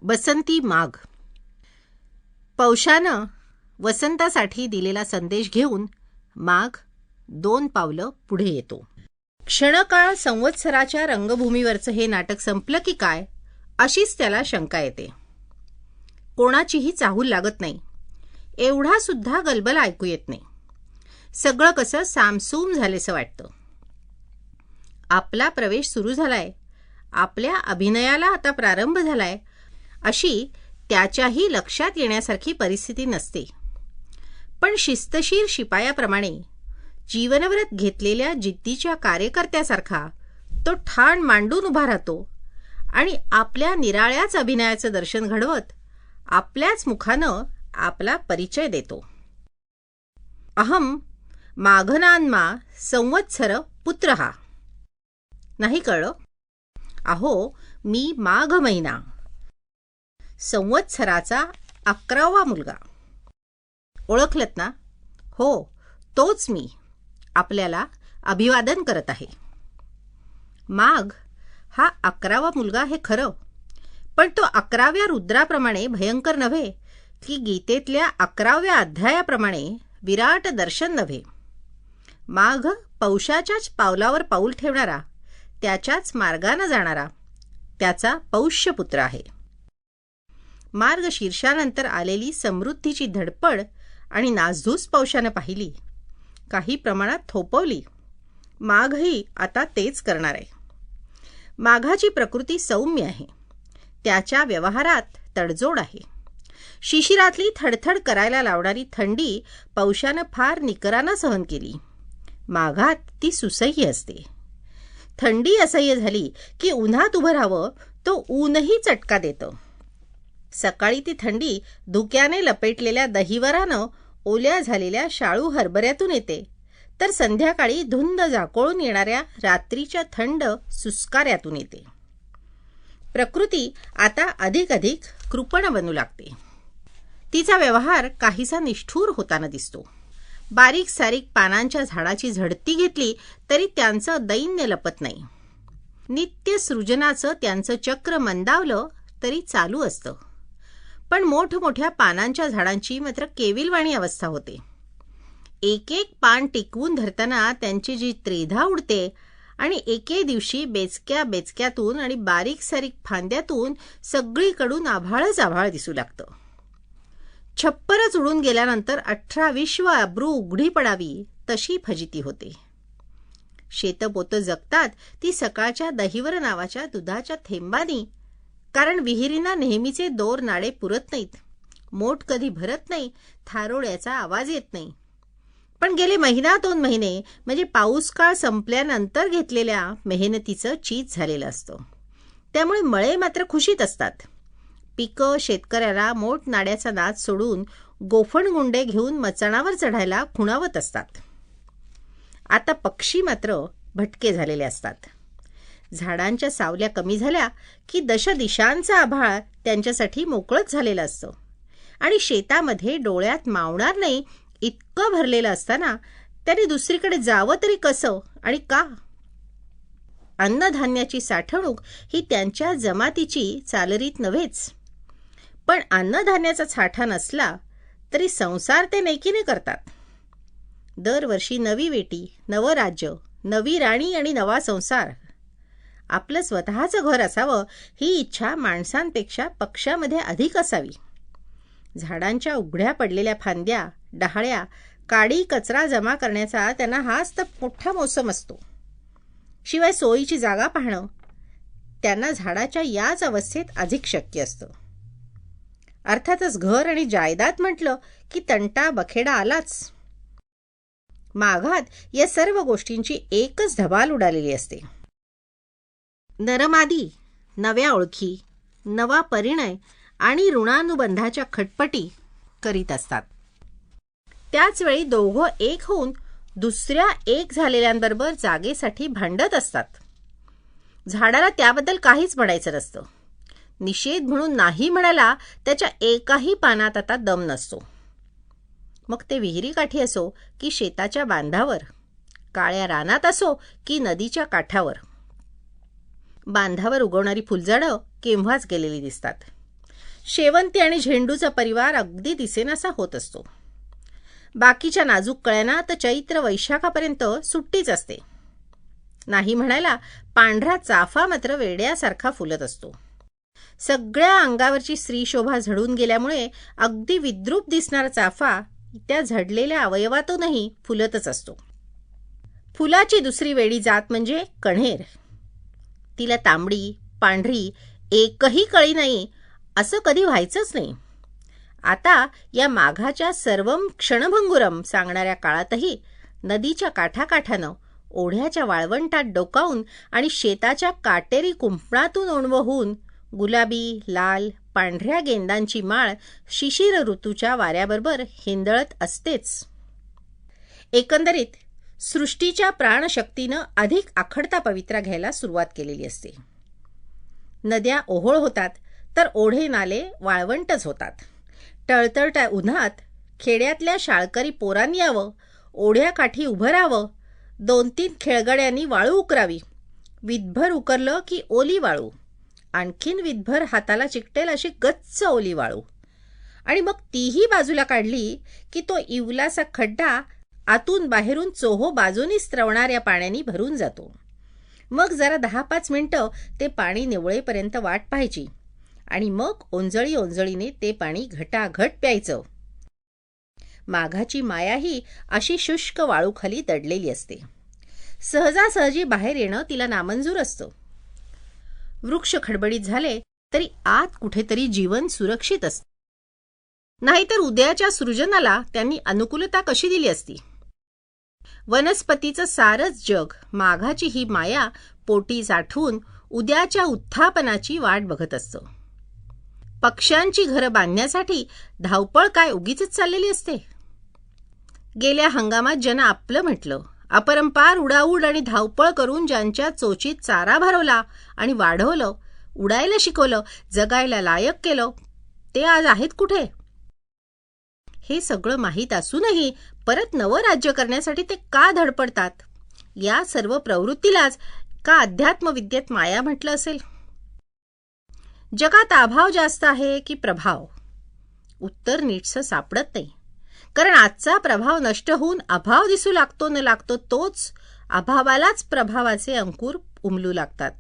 बसंती माघ. पौषानं वसंतासाठी दिलेला संदेश घेऊन माघ 2 पावलं पुढे येतो. क्षणकाळ संवत्सराच्या रंगभूमीवरचं हे नाटक संपलं की काय अशीच त्याला शंका येते. कोणाचीही चाहूल लागत नाही. एवढा सुद्धा गलबल ऐकू येत नाही. सगळं कसं सामसूम झालेसं वाटतं. आपला प्रवेश सुरू झालाय, आपल्या अभिनयाला आता प्रारंभ झालाय अशी त्याच्याही लक्षात येण्यासारखी परिस्थिती नसते. पण शिस्तशीर शिपायाप्रमाणे जीवनव्रत घेतलेल्या जिद्दीच्या कार्यकर्त्यासारखा तो ठाण मांडून उभा राहतो आणि आपल्या निराळ्याच अभिनयाचं दर्शन घडवत आपल्याच मुखानं आपला परिचय देतो. अहम माघनान्मा संवत्सर पुत्रहा. नाही कळलं? अहो, मी माघ महिना, संवत्सराचा 11वा मुलगा. ओळखलत ना? हो, तोच मी आपल्याला अभिवादन करत आहे. माघ हा 11वा मुलगा हे खरं, पण तो 11व्या रुद्राप्रमाणे भयंकर नव्हे की गीतेतल्या 11व्या अध्यायाप्रमाणे विराट दर्शन नव्हे. माघ पौषाच्याच पावलावर पाऊल ठेवणारा, त्याच्याच मार्गाने जाणारा, त्याचा पौष्यपुत्र आहे. मार्गशीर्षानंतर आलेली समृद्धीची धडपड आणि नासधूस पौषानं पाहिली, काही प्रमाणात थोपवली. माघही आता तेच करणार आहे. माघाची प्रकृती सौम्य आहे. त्याच्या व्यवहारात तडजोड आहे. शिशिरातली थडथड करायला लावणारी थंडी पौषानं फार निकरानं सहन केली. माघात ती सुसह्य असते. थंडी असह्य झाली की उन्हात उभं राहावं, तो ऊनही चटका देतं. सकाळी ती थंडी धुक्याने लपेटलेल्या दहिवरानं ओल्या झालेल्या शाळू हरभऱ्यातून येते, तर संध्याकाळी धुंद जाकोळून येणाऱ्या रात्रीच्या थंड सुस्काऱ्यातून येते. प्रकृती आता अधिक कृपण बनू लागते. तिचा व्यवहार काहीसा निष्ठूर होताना दिसतो. बारीक सारीक पानांच्या झाडाची झडती घेतली तरी त्यांचं दैन्य लपत नाही. नित्य सृजनाचं त्यांचं चक्र मंदावलं तरी चालू असतं. पण मोठमोठ्या पानांच्या झाडांची मात्र केविलवाणी अवस्था होते. एक पान टिकवून धरताना त्यांची जी त्रेधा उडते आणि एके दिवशी बेचक्यातून आणि बारीक सारीक फांद्यातून सगळीकडून आभाळच आभाळ दिसू लागतं. छप्परच उडून गेल्यानंतर 18-20 अब्रू उघडी पडावी तशी फजिती होते. शेतपोतं जगतात ती सकाळच्या दहिवर नावाच्या दुधाच्या थेंबानी, कारण विहिरींना नेहमीचे दोर नाडे पुरत नाहीत. मोठ कधी भरत नाही, थारोळ्याचा आवाज येत नाही. पण गेले 1-2 महिने म्हणजे पाऊस काळ संपल्यानंतर घेतलेल्या मेहनतीचं चीज झालेलं असतं. त्यामुळे मळे मात्र खुशीत असतात. पिकं शेतकऱ्याला मोठ नाड्याचा नाद सोडून गोफण गुंडे घेऊन मचाणावर चढायला खुणावत असतात. आता पक्षी मात्र भटके झालेले असतात. झाडांच्या सावल्या कमी झाल्या की दशदिशांचा आभाळ त्यांच्यासाठी मोकळंच झालेलं असतं आणि शेतामध्ये डोळ्यात मावणार नाही इतकं भरलेलं असताना त्यांनी दुसरीकडे जावं तरी कसं आणि का? अन्नधान्याची साठवणूक ही त्यांच्या जमातीची चालरीत नव्हेच. पण अन्नधान्याचा साठा नसला तरी संसार ते नेकीने करतात. दरवर्षी नवी वेटी, नवं राज्य, नवी राणी आणि नवा संसार. आपलं स्वतःचं घर असावं ही इच्छा माणसांपेक्षा पक्ष्यामध्ये अधिक असावी. झाडांच्या उघड्या पडलेल्या फांद्या, डहाळ्या, काडी कचरा जमा करण्याचा त्यांना हाच तर मोठा मोसम असतो. शिवाय सोयीची जागा पाहणं त्यांना झाडाच्या याच अवस्थेत अधिक शक्य असतं. अर्थातच घर आणि जायदाद म्हटलं की तंटा बखेडा आलाच. माघात या सर्व गोष्टींची एकच धबाल उडालेली असते. नरमादी नव्या ओळखी, नवा परिणय आणि ऋणानुबंधाच्या खटपटी करीत असतात. त्याचवेळी दोघं एक होऊन दुसऱ्या एक झालेल्यांबरोबर जागेसाठी भांडत असतात. झाडाला त्याबद्दल काहीच म्हणायचं नसतं. निषेध म्हणून नाही म्हणायला त्याच्या एकाही पानात आता दम नसतो. मग ते विहिरीकाठी असो की शेताच्या बांधावर, काळ्या रानात असो की नदीच्या काठावर. बांधावर उगवणारी फुलझाडं केव्हाच गेलेली दिसतात. शेवंती आणि झेंडूचा परिवार अगदी दिसेनासा होत असतो. बाकीच्या नाजूक कळ्यांना तर चैत्र वैशाखापर्यंत सुट्टीच असते. नाही म्हणायला पांढरा चाफा मात्र वेड्यासारखा फुलत असतो. सगळ्या अंगावरची स्त्रीशोभा झडून गेल्यामुळे अगदी विद्रूप दिसणारा चाफा त्या झडलेल्या अवयवातूनही फुलतच असतो. फुलाची दुसरी वेडी जात म्हणजे कण्हेर. तिला तांबडी, पांढरी एकही कळी नाही असं कधी व्हायचंच नाही. आता या माघाच्या सर्वम क्षणभंगुरम सांगणाऱ्या काळातही नदीच्या काठाकाठानं, ओढ्याच्या वाळवंटात डोकावून आणि शेताच्या काटेरी कुंपणातून ओणवहून गुलाबी, लाल, पांढऱ्या गेंदांची माळ शिशिर ऋतूच्या वाऱ्याबरोबर हिंदळत असतेच. एकंदरीत सृष्टीच्या प्राणशक्तीनं अधिक आखडता पवित्रा घ्यायला सुरुवात केलेली असते. नद्या ओहोळ होतात तर ओढे नाले वाळवंटच होतात. टळतळत्या उन्हात खेड्यातल्या शाळकरी पोरांनी यावं, ओढ्याकाठी उभं राहावं, 2-3 खेळगड्यांनी वाळू उकरावी. विधभर उकरलं की ओली वाळू, आणखीन विधभर हाताला चिकटेल अशी गच्च ओली वाळू, आणि मग तीही बाजूला काढली की तो इवलासा खड्डा आतून बाहेरून चोहो बाजूनी स्त्रवणाऱ्या पाण्याने भरून जातो. मग जरा 10-5 मिनिटं ते पाणी निवळेपर्यंत वाट पाहायची आणि मग ओंजळी ओंजळीने ते पाणी घटाघट प्यायचं. माघाची मायाही अशी शुष्क वाळूखाली दडलेली असते. सहजासहजी बाहेर येणं तिला नामंजूर असतं. वृक्ष खडबडीत झाले तरी आत कुठेतरी जीवन सुरक्षित असते. नाहीतर उद्याच्या सृजनाला त्यांनी अनुकूलता कशी दिली असती. वनस्पतीचं सारंच जग माघाची ही माया पोटी साठवून उद्याच्या उत्थापनाची वाट बघत असतं. पक्ष्यांची घरं बांधण्यासाठी धावपळ काय उगीच चाललेली असते. गेल्या हंगामात ज्यानं आपलं म्हटलं, अपरंपार उडाऊड आणि धावपळ करून ज्यांच्या चोचीत चारा भरवला आणि वाढवलं, उडायला शिकवलं, जगायला लायक केलं, ते आज आहेत कुठे? हे सगळं माहीत असूनही परत नवं राज्य करण्यासाठी ते का धडपडतात? या सर्व प्रवृत्तीलाच का अध्यात्मविद्येत माया म्हटलं असेल? जगात अभाव जास्त आहे की प्रभाव? उत्तर नीटसं सापडत नाही. कारण आजचा प्रभाव नष्ट होऊन अभाव दिसू लागतो न लागतो तोच अभावालाच प्रभावाचे अंकुर उमलू लागतात.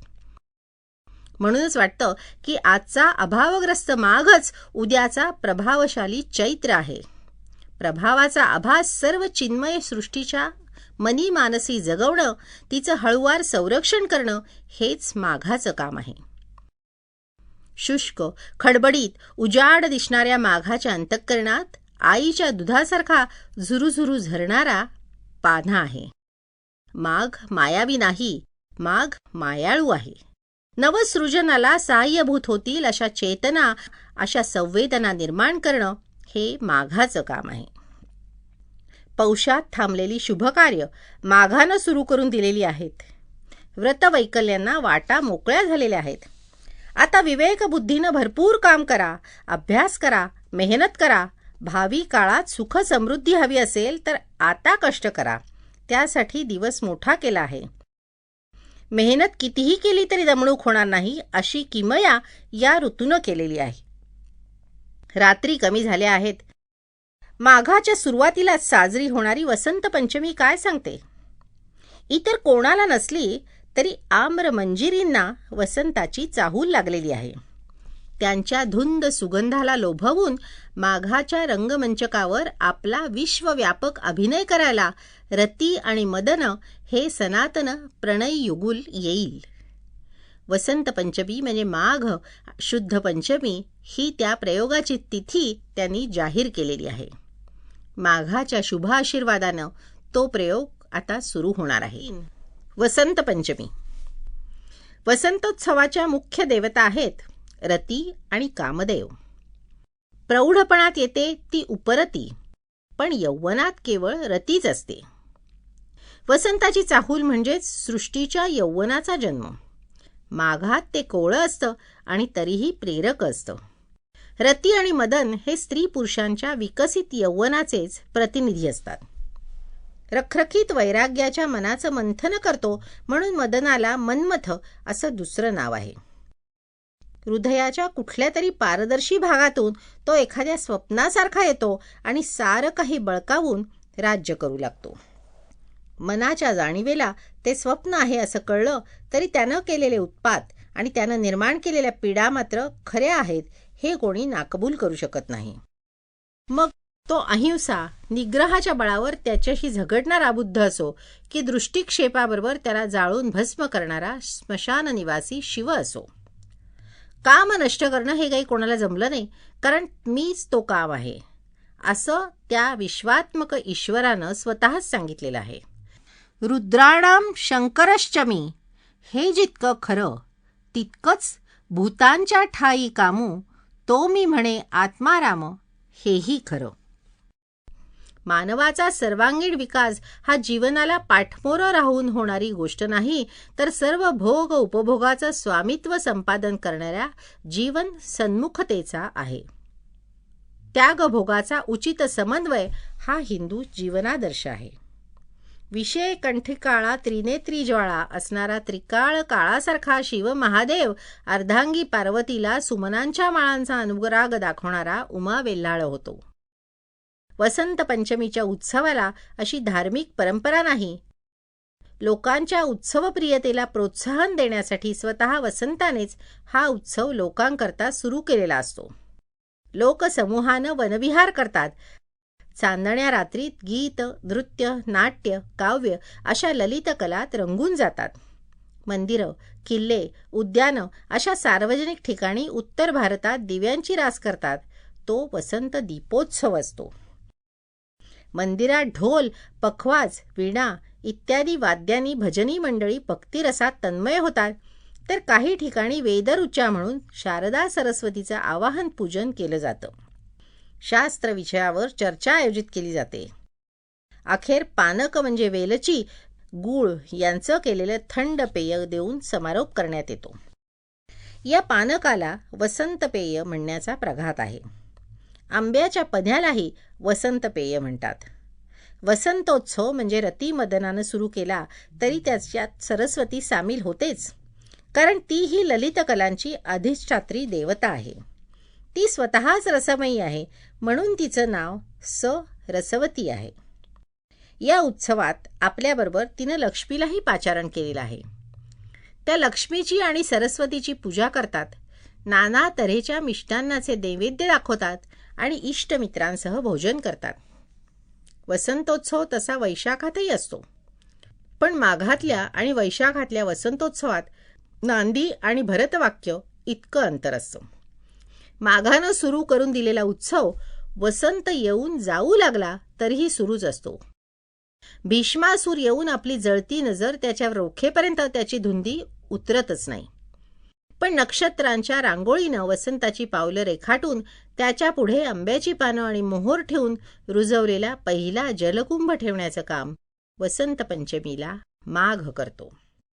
म्हणूनच वाटतं की आजचा अभावग्रस्त माघच उद्याचा प्रभावशाली चैत्र आहे. प्रभावाचा आभास सर्व चिन्मय सृष्टीच्या मनी मानसी जगवणं, तिचं हळूवार संरक्षण करणं हेच माघाचं काम आहे. शुष्क, खडबडीत, उजाड दिसणाऱ्या माघाच्या अंतःकरणात आईच्या दुधासारखा झुरूझुरू झरणारा पान्हा आहे. माघ मायावी नाही, माघ मायाळू आहे. नवसृजनाला सहाय्यभूत होतील अशा चेतना, अशा संवेदना निर्माण करणं हे माघाचं काम आहे. पौषात थांबलेली शुभकार्य माघानं सुरू करून दिलेली आहेत. व्रतवैकल्यांना वाटा मोकळ्या झालेल्या आहेत. आता विवेकबुद्धीनं भरपूर काम करा, अभ्यास करा, मेहनत करा. भावी काळात सुख समृद्धी हवी असेल तर आता कष्ट करा. त्यासाठी दिवस मोठा केला आहे. मेहनत कितीही केली तरी दमणूक होणार नाही अशी किमया या ऋतूनं केलेली आहे. रात्री कमी झाल्या आहेत. माघाच्या सुरुवातीलाच साजरी होणारी वसंत पंचमी काय सांगते? इतर कोणाला नसली तरी आम्र मंजिरींना वसंताची चाहूल लागलेली आहे. त्यांच्या धुंद सुगंधाला लोभवून माघाच्या रंगमंचकावर आपला विश्वव्यापक अभिनय करायला रती आणि मदन हे सनातन प्रणय युगुल येईल. वसंत पंचमी म्हणजे माघ शुद्ध पंचमी ही त्या प्रयोगाची तिथी त्यांनी जाहीर केलेली आहे. माघाच्या शुभ आशीर्वादानं तो प्रयोग आता सुरू होणार आहे. वसंत पंचमी. वसंतोत्सवाच्या मुख्य देवता आहेत रती आणि कामदेव. प्रौढपणात येते ती उपरती, पण यौवनात केवळ रतीच असते. वसंताची चाहूल म्हणजेच सृष्टीच्या यौवनाचा जन्म. माघात ते कोवळं असतं आणि तरीही प्रेरक असतं. रती आणि मदन हे स्त्री पुरुषांच्या विकसित यौवनाचेच प्रतिनिधी असतात. रखरखीत वैराग्याच्या मनाचं मंथन करतो म्हणून मदनाला मन्मथ असं दुसरं नाव आहे. हृदयाच्या कुठल्या तरी पारदर्शी भागातून तो एखाद्या स्वप्नासारखा येतो आणि सारं काही बळकावून राज्य करू लागतो. मनाच्या जाणीवेला ते स्वप्न आहे असं कळलं तरी त्यानं केलेले उत्पात आणि त्यानं निर्माण केलेल्या पीडा मात्र खऱ्या आहेत हे कोणी नाकबूल करू शकत नाही. मग तो अहिंसा निग्रहाच्या बळावर त्याच्याशी झगडणारा बुद्ध असो की दृष्टिक्षेपाबरोबर त्याला जाळून भस्म करणारा स्मशान निवासी शिव असो. काम नष्ट करणं हे काही कोणाला जमलं नाही, कारण मीच तो काम आहे असं त्या विश्वात्मक ईश्वरानं स्वतःच सांगितलेलं आहे. रुद्राणाम शंकरश्च मी, हे जितकं खरं तितकंच भूतांच्या ठाई कामू, तो मी म्हणे आत्माराम, हेही खरं. मानवाचा सर्वांगीण विकास हा जीवनाला पाठमोरं राहून होणारी गोष्ट नाही, तर सर्व भोग उपभोगाचं स्वामित्व संपादन करणाऱ्या जीवन सन्मुखतेचा आहे. त्यागभोगाचा उचित समन्वय हा हिंदू जीवनादर्श आहे. विषय कंठिकाळा त्रिनेत्री ज्वाळा असणारा त्रिकाळ काळासारखा शिव महादेव अर्धांगी पार्वतीला सुमनांच्या माळांचा अनुराग दाखवणारा उमा वेल्हाळ होतो. वसंत पंचमीच्या उत्सवाला अशी धार्मिक परंपरा नाही. लोकांच्या उत्सवप्रियतेला प्रोत्साहन देण्यासाठी स्वतः वसंतानेच हा उत्सव लोकांकरता सुरू केलेला असतो. लोकसमूहानं वनविहार करतात. चांदण्या रात्रीत गीत, नृत्य, नाट्य, काव्य अशा ललित कलात रंगून जातात. मंदिरं, किल्ले, उद्यानं अशा सार्वजनिक ठिकाणी उत्तर भारतात दिव्यांची रास करतात. तो वसंत दीपोत्सव असतो. मंदिरात ढोल, पखवाज, वीणा इत्यादी वाद्यांनी भजनी मंडळी भक्तिरसात तन्मय होतात, तर काही ठिकाणी वेदरुचा म्हणून शारदा सरस्वतीचं आवाहन पूजन केलं जातं. शास्त्र विषयावर चर्चा आयोजित केली जाते. अखेर पानक म्हणजे वेलची, गूळ यांचं केलेलं थंड पेय देऊन समारोप करण्यात येतो. या पानकाला वसंत पेय म्हणण्याचा प्रघात आहे. आंब्याच्या पन्ह्यालाही वसंत पेय म्हणतात. वसंतोत्सव म्हणजे रतिमदनानं सुरू केला तरी त्याच्यात सरस्वती सामील होतेच, कारण ती ही ललित कलांची अधिष्ठात्री देवता आहे. ती स्वतःच रसमयी आहे, म्हणून तिचं नाव रसवती आहे. या उत्सवात आपल्याबरोबर तिनं लक्ष्मीलाही पाचारण केलेलं आहे. त्या लक्ष्मीची आणि सरस्वतीची पूजा करतात. नाना तऱ्हेच्या मिष्टान्नाचे नैवेद्य दाखवतात आणि इष्टमित्रांसह भोजन करतात. वसंतोत्सव तसा वैशाखातही असतो, पण माघातल्या आणि वैशाखातल्या वसंतोत्सवात नांदी आणि भरतवाक्य इतकं अंतर असतं. माघानं सुरू करून दिलेला उत्सव वसंत येऊन जाऊ लागला तरीही सुरूच असतो. भीष्मासूर येऊन आपली जळती नजर त्याच्यावर रोखेपर्यंत त्याची धुंदी उतरतच नाही. पण नक्षत्रांच्या रांगोळीनं वसंताची पावलं रेखाटून त्याच्या पुढे आंब्याची पानं आणि मोहोर ठेवून रुजवलेला पहिला जलकुंभ ठेवण्याचं काम वसंत पंचमीला माघ करतो.